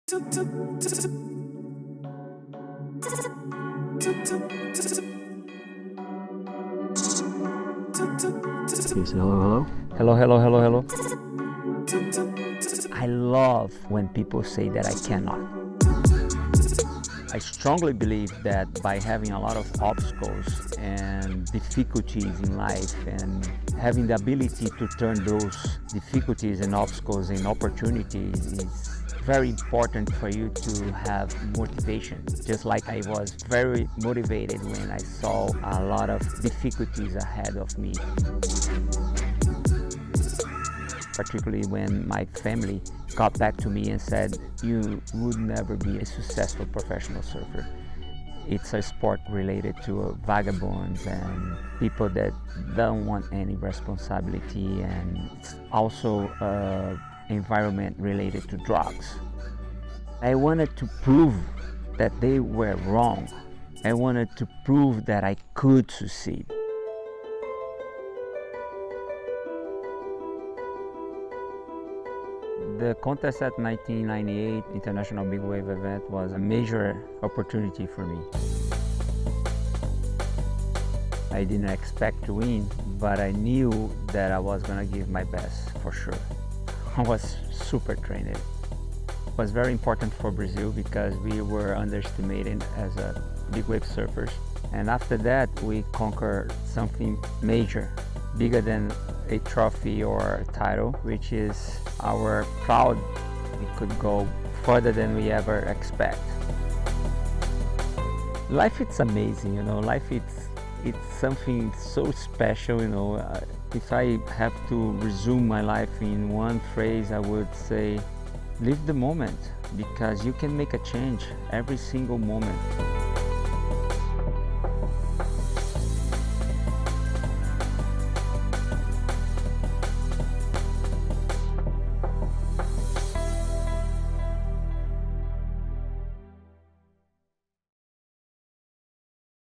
Can you say hello, hello? Hello, hello, hello, hello. I love when people say that I cannot. I strongly believe that by having a lot of obstacles and difficulties in life and having the ability to turn those difficulties and obstacles in opportunities is very important for you to have motivation. Just like I was very motivated when I saw a lot of difficulties ahead of me. Particularly when my family got back to me and said, you would never be a successful professional surfer. It's a sport related to vagabonds and people that don't want any responsibility, and it's also an environment related to drugs. I wanted to prove that they were wrong. I wanted to prove that I could succeed. The contest at 1998 International Big Wave event was a major opportunity for me. I didn't expect to win, but I knew that I was going to give my best for sure. I was super trained. It was very important for Brazil because we were underestimated as a big wave surfers. And after that, we conquered something major, bigger than a trophy or a title, which is our proud. We could go further than we ever expect. Life is amazing, you know. Life it's something so special, you know. If I have to resume my life in one phrase, I would say, live the moment, because you can make a change every single moment.